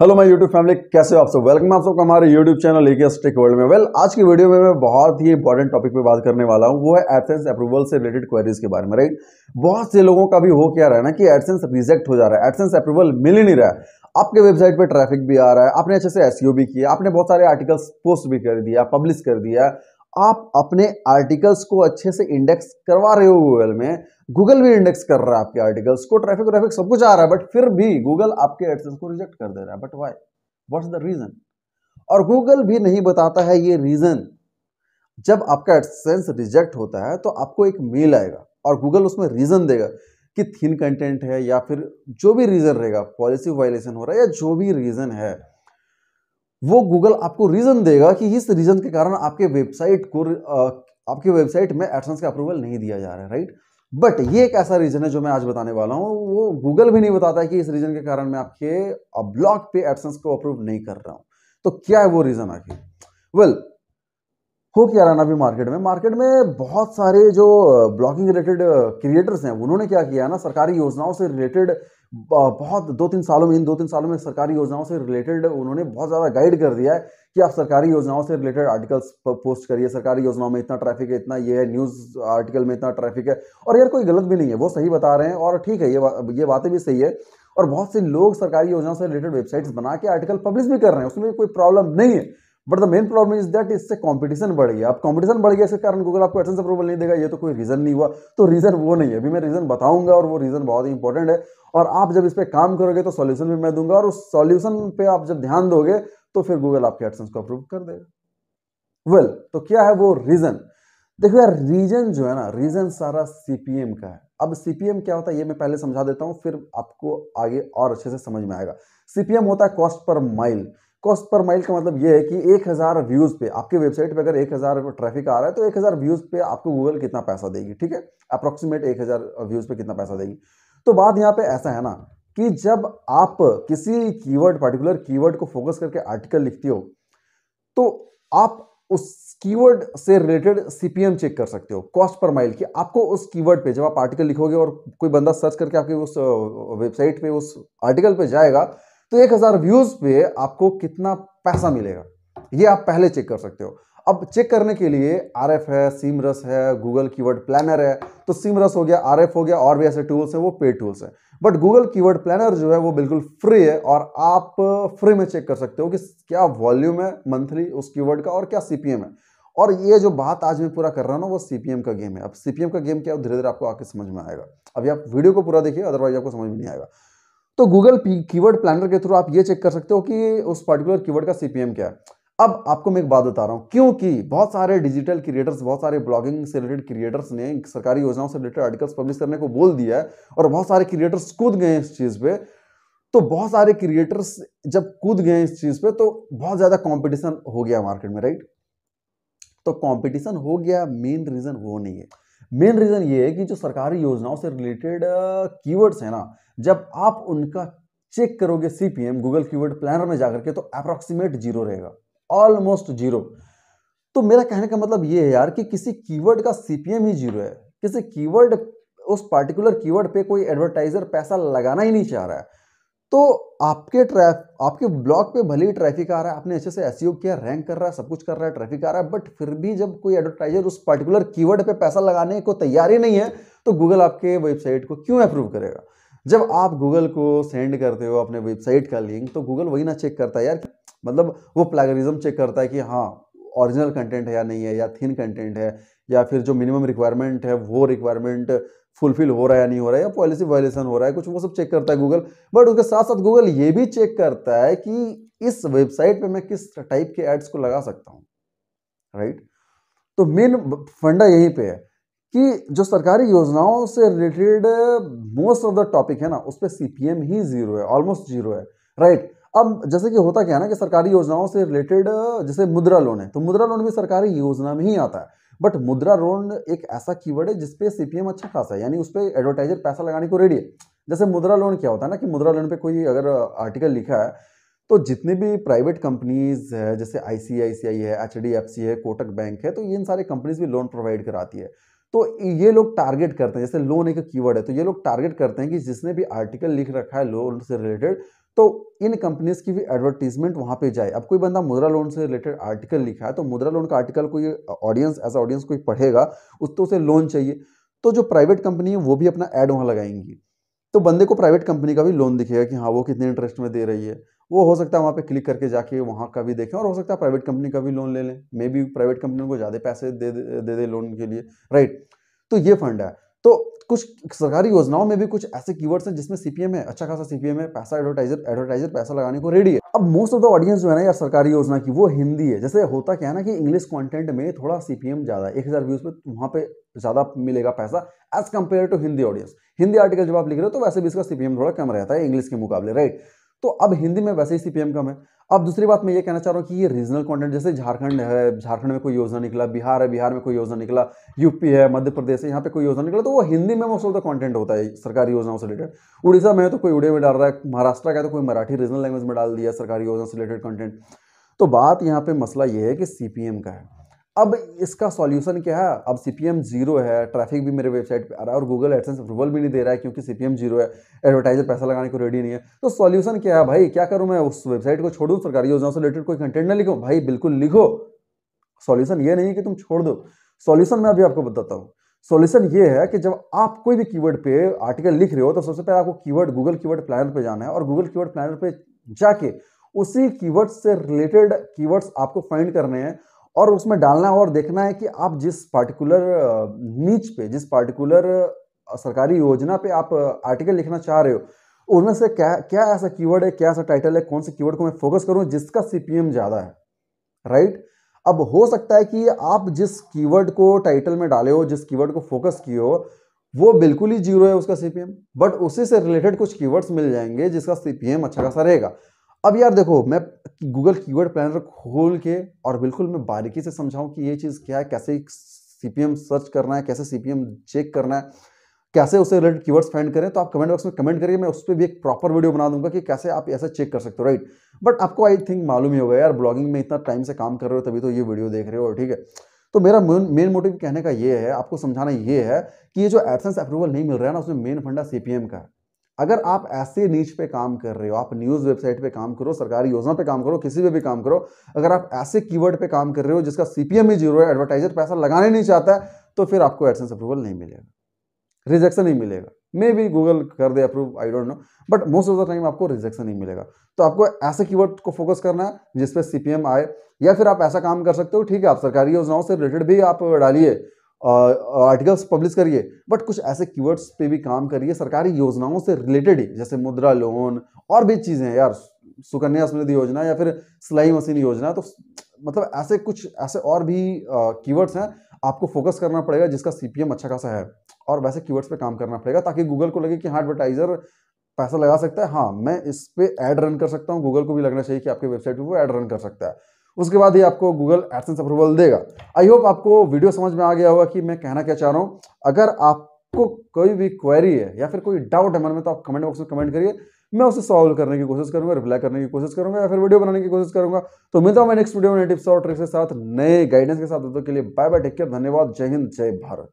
Hello my YouTube family, कैसे हो आप सब। वेलकम आप सबका हमारे YouTube channel AKS tech world में। आज की वीडियो में मैं बहुत ही इंपॉर्टेंट टॉपिक पे बात करने वाला हूँ। वो है एडसेंस अप्रूवल से रिलेटेड क्वेरीज के बारे में। राइट, बहुत से लोगों का भी हो क्या रहा है ना कि एडसेंस रिजेक्ट हो जा रहा है, एडसेंस अप्रूवल मिल ही नहीं रहा है। आपके वेबसाइट पे ट्रैफिक भी आ रहा है, आपने अच्छे से एसईओ भी किया, आपने बहुत सारे आर्टिकल्स पोस्ट भी कर दिया, पब्लिश कर दिया, आप अपने आर्टिकल्स को अच्छे से इंडेक्स करवा रहे हो गूगल में, गूगल भी इंडेक्स कर रहा है आपके आर्टिकल्स को, ट्रैफिक सब कुछ आ रहा है, बट फिर भी गूगल आपके एडसेंस को रिजेक्ट कर दे रहा है। But why, what's the reason? और गूगल भी नहीं बताता है ये रीजन। जब आपका एडसेंस रिजेक्ट होता है तो आपको एक मेल आएगा और गूगल उसमें रीजन देगा कि थिन कंटेंट है या फिर जो भी रीजन रहेगा, पॉलिसी वायलेशन हो रहा है या जो भी रीजन है, वो गूगल आपको रीजन देगा कि इस रीजन के कारण आपके वेबसाइट को आपके वेबसाइट में एडसेंस का अप्रूवल नहीं दिया जा रहा है। राइट, बट ये एक ऐसा रीजन है जो मैं आज बताने वाला हूं, वो गूगल भी नहीं बताता है कि इस रीजन के कारण मैं आपके ब्लॉग पे एडसेंस को अप्रूव नहीं कर रहा हूं। तो क्या है वो रीजन आखिर? वेल, हो क्या रहा ना अभी मार्केट में बहुत सारे जो ब्लॉगिंग रिलेटेड क्रिएटर्स हैं, उन्होंने क्या किया ना, सरकारी योजनाओं से रिलेटेड बहुत इन 2-3 सालों में सरकारी योजनाओं से रिलेटेड उन्होंने बहुत ज़्यादा गाइड कर दिया है कि आप सरकारी योजनाओं से रिलेटेड आर्टिकल्स पोस्ट करिए, सरकारी योजनाओं में इतना ट्रैफिक है, इतना ये है, न्यूज़ आर्टिकल में इतना ट्रैफिक है। और यार कोई गलत भी नहीं है, वो सही बता रहे हैं और ठीक है, ये बातें भी सही है। और बहुत से लोग सरकारी योजनाओं से रिलेटेड वेबसाइट्स बना के आर्टिकल पब्लिश भी कर रहे हैं, उसमें कोई प्रॉब्लम नहीं है। But the main problem is that इससे कंपटीशन बढ़ गया। अब कंपटीशन बढ़ गया, इसके कारण गूगल आपको एडसेंस अप्रूवल नहीं देगा, ये तो कोई रीजन नहीं हुआ। तो रीजन वो नहीं है, अभी मैं रीजन बताऊंगा और वो रीजन बहुत ही इंपॉर्टेंट है। और आप जब इस पे काम करोगे तो सॉल्यूशन भी मैं दूंगा, और उस सॉल्यूशन पे आप जब ध्यान दोगे तो फिर गूगल आपके एडसेंस को अप्रूव कर देगा। वेल, तो क्या है वो रीजन? देखो यार, रीजन जो है ना, रीजन सारा सीपीएम का है। अब सीपीएम क्या होता है ये मैं पहले समझा देता हूं, फिर आपको आगे और अच्छे से समझ में आएगा। सीपीएम होता है cost per mile. Cost per mile का मतलब ये है कि 1000 व्यूज पे, आपके वेबसाइट पे अगर 1000 ट्रैफिक आ रहा है तो 1000 व्यूज पे आपको गूगल कितना पैसा देगी। ठीक है, अप्रोक्सीमेट 1000 व्यूज पे कितना पैसा देगी। तो बात यहाँ पे ऐसा है ना कि जब आप किसी कीवर्ड, पर्टिकुलर कीवर्ड को फोकस करके आर्टिकल लिखती हो, तो आप उस कीवर्ड से रिलेटेड सीपीएम चेक कर सकते हो, कॉस्ट पर माइल की। आपको उस कीवर्ड पे जब आप आर्टिकल लिखोगे और कोई बंदा सर्च करके आपके उस वेबसाइट पे उस आर्टिकल पे जाएगा, तो 1000 व्यूज पे आपको कितना पैसा मिलेगा, ये आप पहले चेक कर सकते हो। अब चेक करने के लिए आरएफ है, सीमरस है, गूगल कीवर्ड प्लानर है। तो सीमरस हो गया, आरएफ हो गया, और भी ऐसे टूल्स हैं, वो पेड टूल्स हैं। बट गूगल कीवर्ड प्लानर जो है वो बिल्कुल फ्री है, और आप फ्री में चेक कर सकते हो कि क्या वॉल्यूम है मंथली उस कीवर्ड का और क्या सीपीएम है। और ये जो बात आज मैं पूरा कर रहा हूं ना, वो सीपीएम का गेम है। अब सीपीएम का गेम क्या है, धीरे धीरे आपको आके समझ में आएगा। अभी आप वीडियो को पूरा देखिए, अदरवाइज आपको समझ में नहीं आएगा। तो गूगल कीवर्ड प्लानर के थ्रू आप ये चेक कर सकते हो कि उस पर्टिकुलर कीवर्ड का सीपीएम क्या है। अब आपको मैं एक बात बता रहा हूं, क्योंकि बहुत सारे डिजिटल क्रिएटर्स, बहुत सारे ब्लॉगिंग से रिलेटेड क्रिएटर्स ने सरकारी योजनाओं से रिलेटेड आर्टिकल्स पब्लिश करने को बोल दिया है, और बहुत सारे क्रिएटर्स कूद गए इस चीज पे। तो बहुत सारे क्रिएटर्स जब कूद गए इस चीज पे, तो बहुत ज्यादा कंपटीशन हो गया मार्केट में। राइट, तो कंपटीशन हो गया, मेन रीजन वो नहीं है। मेन रीजन ये है कि जो सरकारी योजनाओं से रिलेटेड कीवर्ड्स है ना, जब आप उनका चेक करोगे सीपीएम गूगल कीवर्ड प्लानर में जाकर के, तो अप्रोक्सीमेट जीरो रहेगा, ऑलमोस्ट जीरो। तो मेरा कहने का मतलब ये है यार कि किसी कीवर्ड का सीपीएम ही जीरो है। किसी कीवर्ड, उस पर्टिकुलर कीवर्ड पे कोई एडवर्टाइजर पैसा लगाना ही नहीं चाह रहा है। तो आपके ब्लॉग पे भले ही ट्रैफिक आ रहा है, आपने अच्छे से एसईओ किया, रैंक कर रहा है, सब कुछ कर रहा है, ट्रैफिक आ रहा है, बट फिर भी जब कोई एडवर्टाइजर उस पर्टिकुलर कीवर्ड पे पैसा लगाने को तैयार ही नहीं है, तो गूगल आपके वेबसाइट को क्यों अप्रूव करेगा? जब आप गूगल को सेंड करते हो अपने वेबसाइट का लिंक, तो गूगल वही ना चेक करता है यार, मतलब वो प्लेगरिज्म चेक करता है कि हाँ ओरिजिनल कंटेंट है या नहीं है, या थिन कंटेंट है, या फिर जो मिनिमम रिक्वायरमेंट है वो रिक्वायरमेंट फुलफिल हो रहा है या नहीं हो रहा है, या पॉलिसी वायलेशन हो रहा है कुछ, वो सब चेक करता है गूगल। बट उसके साथ साथ गूगल ये भी चेक करता है कि इस वेबसाइट पे मैं किस टाइप के एड्स को लगा सकता हूँ। राइट, तो मेन फंडा यहीं पे है कि जो सरकारी योजनाओं से related most of the topic है ना, उस पर सीपीएम ही जीरो है, ऑलमोस्ट जीरो है। राइट, अब जैसे कि होता क्या है ना कि सरकारी योजनाओं से रिलेटेड जैसे मुद्रा लोन है, तो मुद्रा लोन भी सरकारी योजना में ही आता है। बट मुद्रा लोन एक ऐसा कीवर्ड है जिसपे सीपीएम अच्छा खासा है, यानी उस पर एडवर्टाइजर पैसा लगाने को रेडी है। जैसे मुद्रा लोन क्या होता है ना कि मुद्रा लोन पे कोई अगर आर्टिकल लिखा है, तो जितने भी प्राइवेट कंपनीज है, जैसे आईसीआईसीआई है, एचडीएफसी है, कोटक बैंक है, तो ये इन सारे कंपनीज भी लोन प्रोवाइड कराती है। तो ये लोग टारगेट करते हैं, जैसे लोन एक कीवर्ड है, तो ये लोग टारगेट करते हैं कि जिसने भी आर्टिकल लिख रखा है लोन से रिलेटेड, तो इन कंपनीज की भी एडवर्टीजमेंट वहां पे जाए। अब कोई बंदा मुद्रा लोन से रिलेटेड आर्टिकल लिखा है तो मुद्रा लोन का आर्टिकल कोई ऑडियंस, एज ऑडियंस कोई पढ़ेगा, उस तो उसे लोन चाहिए, तो जो प्राइवेट कंपनी है वो भी अपना ऐड वहां लगाएंगी, तो बंदे को प्राइवेट कंपनी का भी लोन दिखेगा कि हाँ वो कितने इंटरेस्ट में दे रही है। वो हो सकता है वहाँ पे क्लिक करके जाके वहाँ का भी देखें, और हो सकता है प्राइवेट कंपनी का भी लोन ले लें, मे बी प्राइवेट कंपनी को ज़्यादा पैसे दे लोन के लिए, राइट। तो ये फंड है। तो कुछ सरकारी योजनाओं में भी कुछ ऐसे कीवर्ड्स हैं जिसमें सीपीएम है, अच्छा खासा सीपीएम है, पैसा एडवर्टाइजर पैसा लगाने को रेडी है। अब मोस्ट ऑफ द ऑडियंस जो है ना यार सरकारी योजना की, वो हिंदी है। जैसे होता क्या है ना कि इंग्लिश कंटेंट में थोड़ा सीपीएम ज्यादा है, 1000 व्यूज पे वहां पे ज्यादा मिलेगा पैसा as compare to Hindi audience. Hindi article जब आप लिख रहे हो तो वैसे भी इसका सीपीएम थोड़ा कम रहता है इंग्लिश के मुकाबले, राइट। तो अब हिंदी में वैसे ही सीपीएम कम है। अब दूसरी बात मैं ये कहना चाह रहा हूँ कि ये रीजनल कंटेंट, जैसे झारखंड है, झारखंड में कोई योजना निकला, बिहार है, बिहार में कोई योजना निकला, यूपी है, मध्य प्रदेश है, यहाँ पे कोई योजना निकला, तो वो हिंदी में मोस्ट ऑफ द कंटेंट होता है सरकारी योजनाओं से रिलेटेड। उड़ीसा में है तो कोई उड़िया में डाल रहा है, महाराष्ट्र का है तो कोई मराठी रीजनल लैंग्वेज में डाल दिया सरकारी योजना से रिलेटेड कंटेंट। तो बात यहाँ पे मसला ये है कि सीपीएम का है। अब इसका सॉल्यूशन क्या है? अब सीपीएम जीरो है, ट्रैफिक भी मेरे वेबसाइट पे आ रहा है और गूगल एडसेंस अप्रूवल भी नहीं दे रहा है क्योंकि सीपीएम जीरो है, एडवर्टाइजर पैसा लगाने को रेडी नहीं है। तो सॉल्यूशन क्या है भाई? क्या करूं मैं? उस वेबसाइट को छोड़ूं, सरकारी योजनाओं से रिलेटेड कोई कंटेंट ना लिखूं? भाई बिल्कुल लिखो। सॉल्यूशन ये नहीं है कि तुम छोड़ दो, सॉल्यूशन मैं अभी आपको बताता हूँ। सॉल्यूशन ये है कि जब आप कोई भी कीवर्ड पे आर्टिकल लिख रहे हो तो सबसे पहले आपको कीवर्ड गूगल कीवर्ड प्लानर पे जाना है और गूगल कीवर्ड प्लानर पे जाके उसी कीवर्ड से रिलेटेड कीवर्ड्स आपको फाइंड करने हैं और उसमें डालना है और देखना है कि आप जिस पार्टिकुलर नीच पे, जिस पार्टिकुलर सरकारी योजना पे आप आर्टिकल लिखना चाह रहे हो उनमें से क्या क्या ऐसा कीवर्ड है, क्या ऐसा टाइटल है, कौन से कीवर्ड को मैं फोकस करूं जिसका सीपीएम ज्यादा है, राइट। अब हो सकता है कि आप जिस कीवर्ड को टाइटल में डाले हो, जिस कीवर्ड को फोकस किए हो, वो बिल्कुल ही जीरो है उसका सीपीएम, बट उसी से रिलेटेड कुछ कीवर्ड्स मिल जाएंगे जिसका सीपीएम अच्छा खासा रहेगा। अब यार देखो, मैं गूगल कीवर्ड प्लानर खोल के और बिल्कुल मैं बारीकी से समझाऊं कि ये चीज़ क्या है, कैसे सीपीएम सर्च करना है, कैसे सीपीएम चेक करना है, कैसे उससे रिलेटेड कीवर्ड्स फाइंड करें, तो आप कमेंट बॉक्स में कमेंट करिए, मैं उस पर भी एक प्रॉपर वीडियो बना दूंगा कि कैसे आप ऐसा चेक कर सकते हो, राइट। बट आपको आई थिंक मालूम ही होगा यार, ब्लॉगिंग में इतना टाइम से काम कर रहे हो तभी तो ये वीडियो देख रहे हो, ठीक है। तो मेरा मेन मोटिव कहने का ये है, आपको समझाना ये है कि ये जो एडसेंस अप्रूवल नहीं मिल रहा है ना, उसमें मेन फंडा सीपीएम का है। अगर आप ऐसे नीच पे काम कर रहे हो, आप न्यूज़ वेबसाइट पे काम करो, सरकारी योजना पे काम करो, किसी पे भी काम करो, अगर आप ऐसे कीवर्ड पे काम कर रहे हो जिसका सीपीएम ही जीरो है, एडवर्टाइजर पैसा लगाने नहीं चाहता है, तो फिर आपको एडसेंस अप्रूवल नहीं मिलेगा, रिजेक्शन ही मिलेगा। मे बी गूगल कर दे approve, I don't know, but most of the time आपको रिजेक्शन ही मिलेगा। तो आपको ऐसे कीवर्ड को फोकस करना है जिसपे सीपीएम आए, या फिर आप ऐसा काम कर सकते हो, ठीक है, आप सरकारी योजनाओं से रिलेटेड भी आप डालिए, आर्टिकल्स पब्लिश करिए, बट कुछ ऐसे कीवर्ड्स पे भी काम करिए सरकारी योजनाओं से रिलेटेड ही, जैसे मुद्रा लोन और भी चीजें हैं यार, सुकन्या समृद्धि योजना या फिर सिलाई मशीन योजना। तो मतलब ऐसे कुछ ऐसे और भी कीवर्ड्स हैं, आपको फोकस करना पड़ेगा जिसका सीपीएम अच्छा खासा है, और वैसे कीवर्ड्स पे काम करना पड़ेगा ताकि गूगल को लगे कि हाँ एडवर्टाइजर पैसा लगा सकता है, हाँ मैं इस पे ऐड रन कर सकता हूँ, गूगल को भी लगना चाहिए कि आपके वेबसाइट पे वो ऐड रन कर सकता है। उसके बाद ही आपको गूगल एडसेंस अप्रूवल देगा। आई होप आपको वीडियो समझ में आ गया होगा कि मैं कहना क्या चाह रहा हूँ। अगर आपको कोई भी क्वेरी है या फिर कोई डाउट है मन में, तो आप कमेंट बॉक्स में कमेंट करिए, मैं उसे सॉल्व करने की कोशिश करूंगा, रिप्लाई करने की कोशिश करूंगा या फिर वीडियो बनाने की कोशिश करूंगा। तो मिलता हूं मैं नेक्स्ट वीडियो में नए टिप्स और ट्रिक्स के साथ, नए गाइडेंस के साथ। के लिए बाय बाय, टेक केयर, धन्यवाद, जय हिंद, जय भारत।